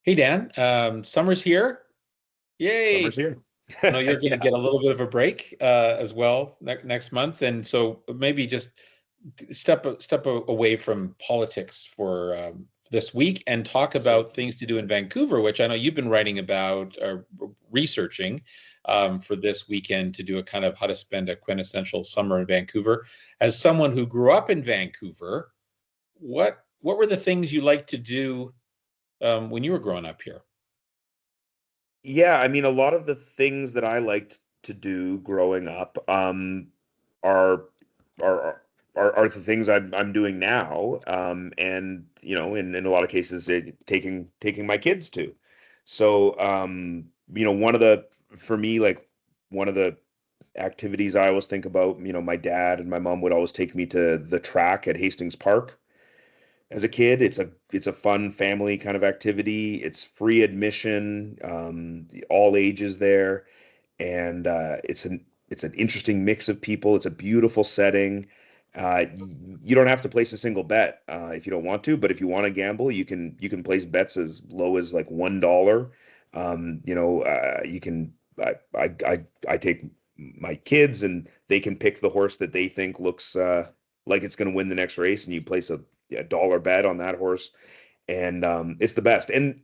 Hey Dan, summer's here. Summer's Yay! here. I know you're going to Yeah. get a little bit of a break as well next month, and so maybe just away from politics for this week and talk So about things to do in Vancouver, which I know you've been writing about, researching for this weekend to do a kind of how to spend a quintessential summer in Vancouver. As someone who grew up in Vancouver, what were the things you liked to do when you were growing up here? yeah, I mean, a lot of the things that I liked to do growing up are are are the things I'm doing now. And in a lot of cases, taking my kids to. So one of the for me, like one of the activities I always think about, my dad and my mom would always take me to the track at Hastings Park as a kid. It's a fun family kind of activity. It's free admission, all ages there, and it's an interesting mix of people. It's a beautiful setting. You don't have to place a single bet if you don't want to, but if you want to gamble, you can place bets as low as like $1. You can. I take my kids and they can pick the horse that they think looks like it's going to win the next race, and you place a dollar bet on that horse, and it's the best. And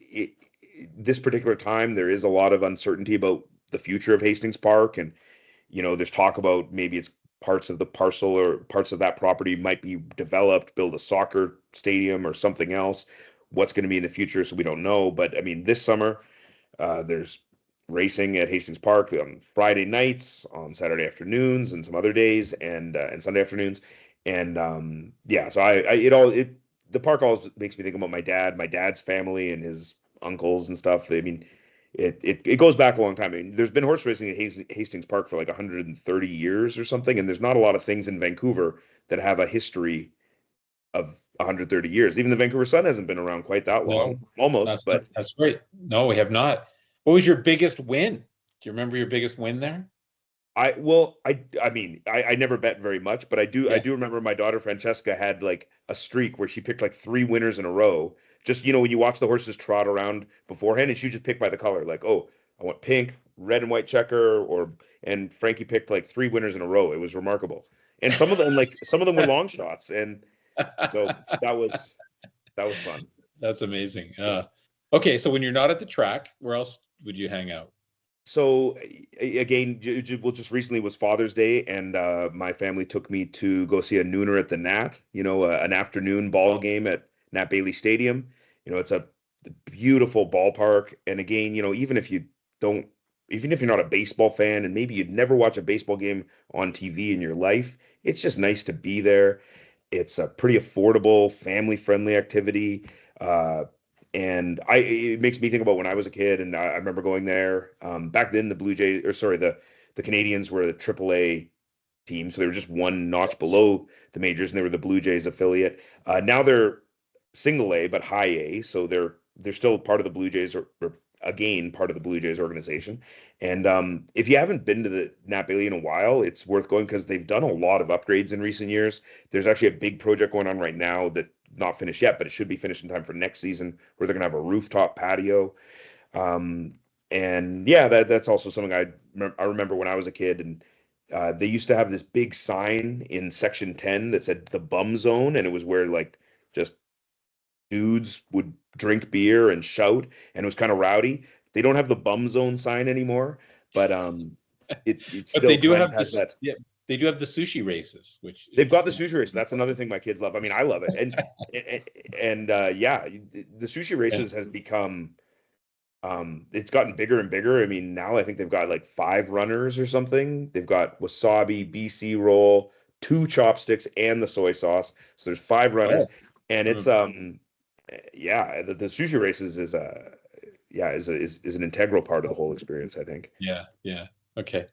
this particular time, there is a lot of uncertainty about the future of Hastings Park, and there's talk about maybe it's parts of the parcel or parts of that property might be developed, build a soccer stadium or something else. What's going to be in the future, so we don't know. But I mean, this summer, there's racing at Hastings Park on Friday nights, on Saturday afternoons, and some other days, and Sunday afternoons. And yeah, so the park always makes me think about my dad's family and his uncles and stuff. I mean, it goes back a long time. I mean, there's been horse racing at Hastings Park for like 130 years or something, and there's not a lot of things in Vancouver that have a history of 130 years. Even the Vancouver Sun hasn't been around quite that No, long, almost, but that's great. No, we have not. What was your biggest win? Do you remember your biggest win there? I never bet very much, but I Yeah. do remember my daughter Francesca had like a streak where she picked like three winners in a row. Just when you watch the horses trot around beforehand, and she would just pick by the color, like, oh, I want pink, red and white checker, and Frankie picked like three winners in a row. It was remarkable. And some of them were long shots, and so that was fun. That's amazing. Okay, so when you're not at the track, where else would you hang out? So again, well, just recently was Father's Day, and my family took me to go see a nooner at the Nat. An afternoon ball game at Nat Bailey Stadium. It's a beautiful ballpark, and again, don't, even if you're not a baseball fan, and maybe you'd never watch a baseball game on TV in your life, it's just nice to be there. It's a pretty affordable, family-friendly activity. And it makes me think about when I was a kid, and I remember going there. Back then, the Blue Jays, or sorry, the Canadians were the AAA team, so they were just one notch Yes. below the majors, and they were the Blue Jays affiliate. Now they're single A, but high A, so they're still part of the Blue Jays, or again part of the Blue Jays organization. And if you haven't been to the Nat Bailey in a while, it's worth going because they've done a lot of upgrades in recent years. There's actually a big project going on right now that not finished yet, but it should be finished in time for next season, where they're gonna have a rooftop patio. Um, and yeah, that's also something I remember when I was a kid, and they used to have this big sign in section 10 that said the bum zone, and it was where like just dudes would drink beer and shout, and it was kind of rowdy. They don't have the bum zone sign anymore, but it But they still do kind of have has this, that. yeah, they do have the sushi races, which They've is got the sushi race. That's another thing my kids love. I mean, I love it. And yeah, the sushi yeah. races has become it's gotten bigger and bigger. I mean, now I think they've got like five runners or something. They've got wasabi, BC roll, two chopsticks, and the soy sauce. So there's five runners, Oh. and it's Mm. yeah, the sushi races is yeah, is an integral part of the whole experience, I think. Yeah, yeah. Okay.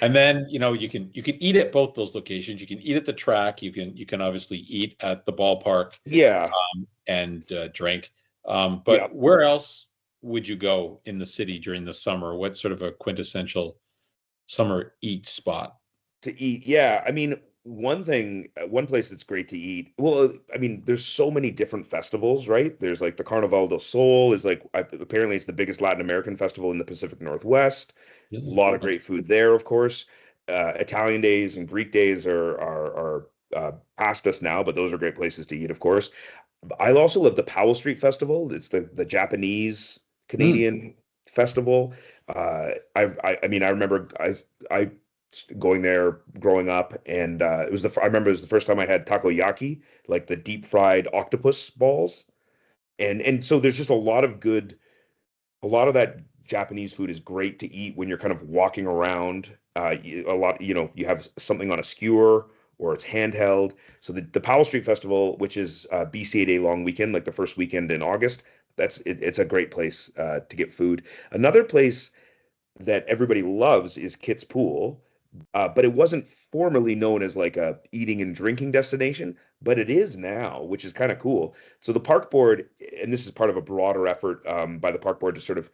And then, you can eat at both those locations. You can eat at the track. You can obviously eat at the ballpark Yeah, and drink. yeah. But where else would you go in the city during the summer? What's sort of a quintessential summer eat spot? To eat. Yeah, I mean, one place that's great to eat. Well, I mean, there's so many different festivals, right? There's like the Carnaval del Sol is like apparently it's the biggest Latin American festival in the Pacific Northwest. A Really? lot of great food there, of course. Italian days and Greek days are past us now, but those are great places to eat, of course. I also love the Powell Street Festival. It's the Japanese Mm. Canadian festival. I mean, I remember I going there growing up, and I remember it was the first time I had takoyaki, like the deep fried octopus balls, and so there's just a lot of that Japanese food is great to eat when you're kind of walking around. A lot, you have something on a skewer or it's handheld. So the Powell Street Festival, which is BCA Day long weekend, like the first weekend in August, it's a great place to get food. Another place that everybody loves is Kitt's Pool, but it wasn't formerly known as like a eating and drinking destination, but it is now, which is kind of cool. So the park board, and this is part of a broader effort by the park board to sort of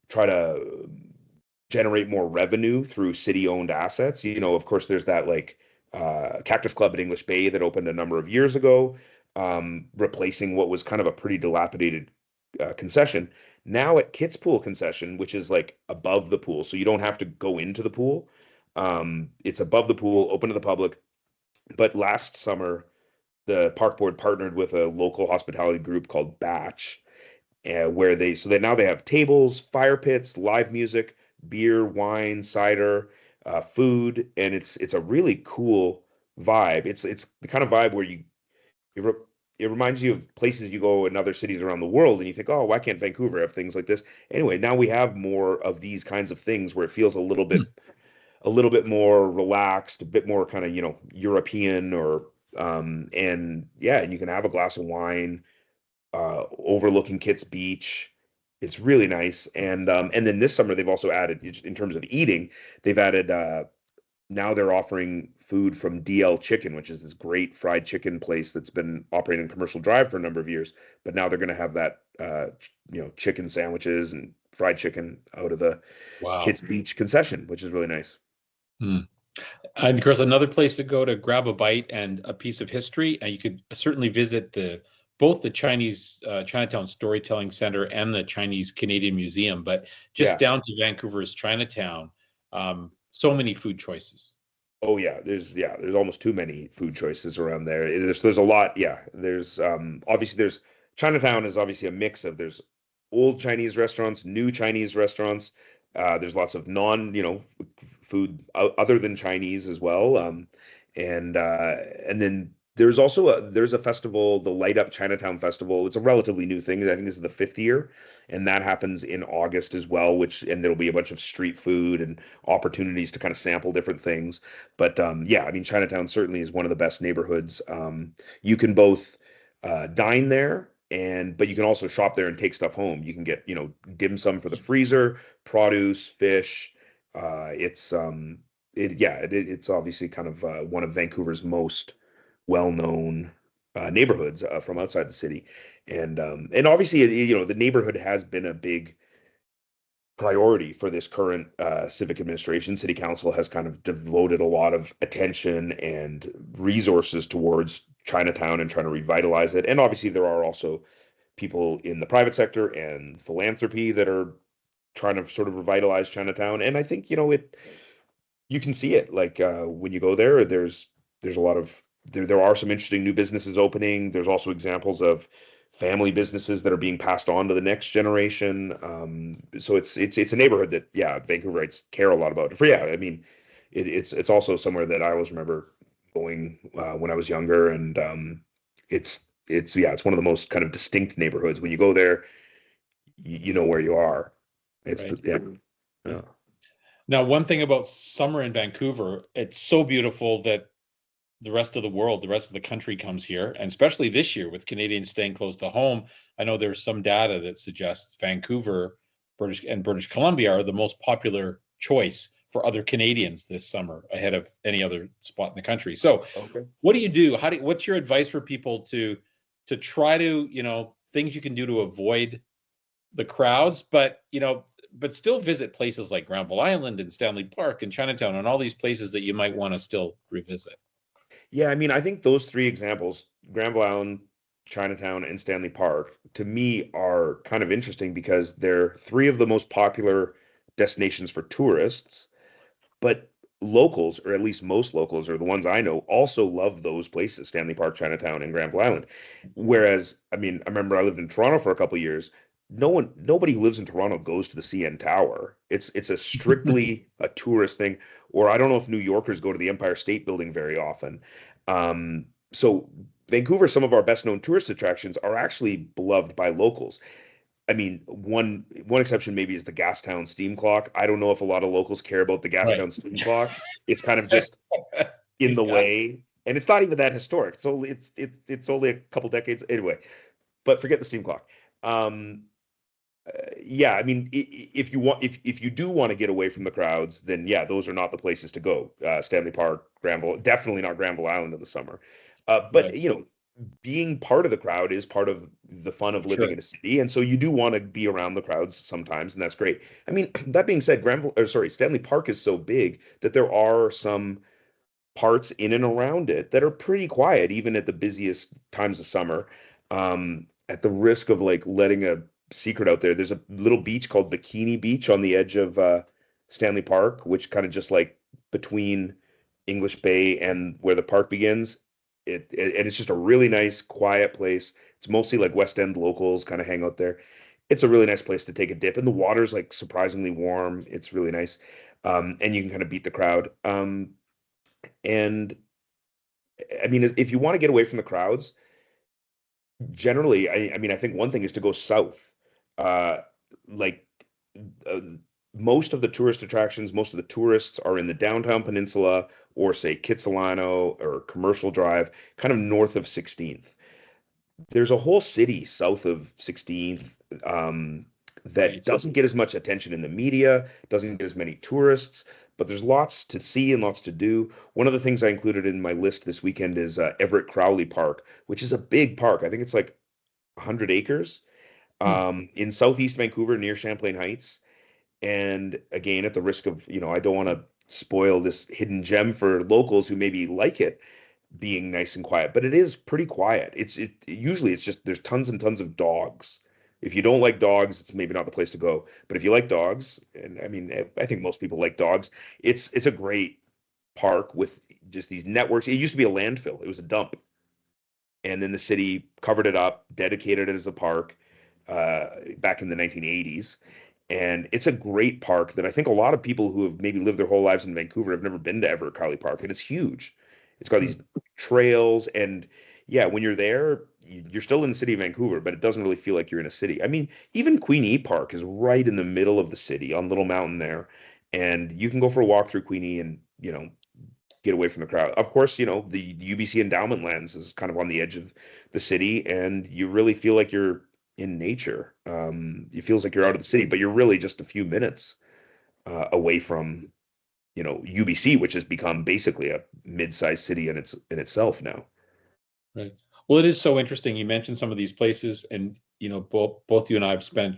try to generate more revenue through city-owned assets. Of course, there's that like Cactus Club at English Bay that opened a number of years ago, replacing what was kind of a pretty dilapidated concession. Now at Kitt's Pool concession, which is like above the pool, so you don't have to go into the pool. It's above the pool, open to the public. But last summer, the park board partnered with a local hospitality group called Batch, where now they have tables, fire pits, live music, beer, wine, cider, food, and it's a really cool vibe. It's the kind of vibe where it, re- it reminds you of places you go in other cities around the world, and you think, oh, why can't Vancouver have things like this? Anyway, now we have more of these kinds of things where it feels a little bit more relaxed, a bit more kind of, European or and yeah, and you can have a glass of wine overlooking Kitt's Beach. It's really nice. And then this summer they've also added in terms of eating, they've added now they're offering food from DL Chicken, which is this great fried chicken place that's been operating commercial drive for a number of years. But now they're going to have that chicken sandwiches and fried chicken out of the Wow. Kitt's Beach concession, which is really nice. Mm. And of course, another place to go to grab a bite and a piece of history. And you could certainly visit both the Chinese Chinatown Storytelling Center and the Chinese Canadian Museum. But just Yeah. down to Vancouver's Chinatown, so many food choices. Oh there's almost too many food choices around there. There's a lot. Yeah. There's obviously there's Chinatown is obviously a mix of there's old Chinese restaurants, new Chinese restaurants. There's lots of food other than Chinese as well. And then there's a festival, the Light Up Chinatown Festival. It's a relatively new thing. I think this is the fifth year, and that happens in August as well. And there'll be a bunch of street food and opportunities to kind of sample different things. But yeah, I mean, Chinatown certainly is one of the best neighborhoods. You can both dine there, but you can also shop there and take stuff home. You can get dim sum for the freezer, produce, fish. It's obviously kind of one of Vancouver's most well-known neighborhoods from outside the city, and obviously the neighborhood has been a big priority for this current civic administration. City council has kind of devoted a lot of attention and resources towards Chinatown and trying to revitalize it. And obviously there are also people in the private sector and philanthropy that are trying to sort of revitalize Chinatown. And I think you can see it like when you go there. There's a lot of there are some interesting new businesses opening. There's also examples of family businesses that are being passed on to the next generation. So it's a neighborhood that Vancouverites care a lot about. I mean, it's also somewhere that I always remember going when I was younger, and it's one of the most kind of distinct neighborhoods. When you go there, you know where you are. It's Right. yeah. Now, one thing about summer in Vancouver, it's so beautiful that the rest of the world, the rest of the country comes here, and especially this year with Canadians staying close to home. I know there's some data that suggests Vancouver, British Columbia are the most popular choice for other Canadians this summer, ahead of any other spot in the country. So, Okay. what do you do? What's your advice for people to try to things you can do to avoid the crowds, but still visit places like Granville Island and Stanley Park and Chinatown and all these places that you might want to still revisit? Yeah, I mean, I think those three examples, Granville Island, Chinatown, and Stanley Park, to me are kind of interesting because they're three of the most popular destinations for tourists, but locals, or at least most locals, or the ones I know, also love those places, Stanley Park, Chinatown, and Granville Island. Whereas, I mean, I remember I lived in Toronto for a couple of years. Nobody who lives in Toronto goes to the CN Tower. It's a strictly a tourist thing. Or I don't know if New Yorkers go to the Empire State Building very often. So Vancouver, some of our best known tourist attractions are actually beloved by locals. I mean, one exception maybe is the Gastown steam clock. I don't know if a lot of locals care about the Right. Gastown steam clock. It's kind of just in the Yeah. way, and it's not even that historic. It's only a couple decades anyway. But forget the steam clock. Um, yeah, I mean, if you do want to get away from the crowds, then yeah, those are not the places to go. Stanley Park, Granville, definitely not Granville Island in the summer. But Right. being part of the crowd is part of the fun of living Sure. in a city, and so you do want to be around the crowds sometimes, and that's great. I mean, that being said, Stanley Park is so big that there are some parts in and around it that are pretty quiet, even at the busiest times of summer. At the risk of like letting a secret out there, there's a little beach called Bikini Beach on the edge of Stanley Park, which kind of just like between English Bay and where the park begins. And it's just a really nice, quiet place. It's mostly like West End locals kind of hang out there. It's a really nice place to take a dip, and the water's like surprisingly warm. It's really nice, and you can kind of beat the crowd. And I mean, if you want to get away from the crowds, generally, I mean, I think one thing is to go south. Uh, like uh, most of the tourist attractions, most of the tourists are in the downtown peninsula or say Kitsilano or Commercial Drive, kind of north of 16th. There's a whole city south of 16th that Right. doesn't get as much attention in the media, doesn't get as many tourists, but there's lots to see and lots to do. One of the things I included in my list this weekend is Everett Crowley Park, which is a big park. I think it's like 100 acres Hmm. in southeast Vancouver near Champlain Heights. And again, at the risk of, I don't want to spoil this hidden gem for locals who maybe like it being nice and quiet, but it is pretty quiet. Usually it's just there's tons and tons of dogs. If you don't like dogs, it's maybe not the place to go. But if you like dogs, and I mean, I think most people like dogs, it's a great park with just these networks. It used to be a landfill. It was a dump. And then the city covered it up, dedicated it as a park back in the 1980s. And it's a great park that I think a lot of people who have maybe lived their whole lives in Vancouver have never been to Everett Crowley Park. And it's huge. It's got Hmm. these trails. And yeah, when you're there, you're still in the city of Vancouver, but it doesn't really feel like you're in a city. I mean, even Queenie Park is right in the middle of the city on Little Mountain there. And you can go for a walk through Queenie and, get away from the crowd. Of course, the UBC Endowment Lands is kind of on the edge of the city, and you really feel like you're in nature. It feels like you're out of the city, but you're really just a few minutes away from, UBC, which has become basically a mid-sized city in itself now. Right. Well, it is so interesting. You mentioned some of these places, and both you and I have spent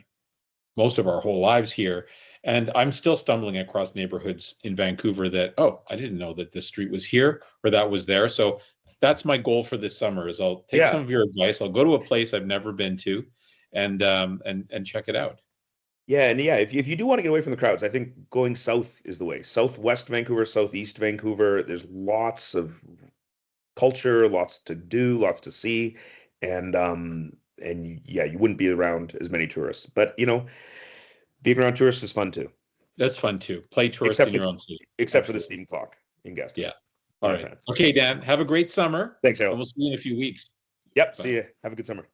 most of our whole lives here, and I'm still stumbling across neighborhoods in Vancouver that, oh, I didn't know that this street was here or that was there. So that's my goal for this summer is I'll take some Yeah. of your advice. I'll go to a place I've never been to and check it out. Yeah, and yeah, if you do want to get away from the crowds, I think going south is the way. Southwest Vancouver, southeast Vancouver, there's lots of culture, lots to do, lots to see, and yeah, you wouldn't be around as many tourists. But being around tourists is fun too, That's fun too. Play tourist except in for your own city. except for the Absolutely. steam clock in Gastown. Yeah. All Not a right. fan. Okay, Dan, have a great summer, Thanks, and Harold. we'll see you in a few weeks. Yep. See Bye. you. Have a good summer.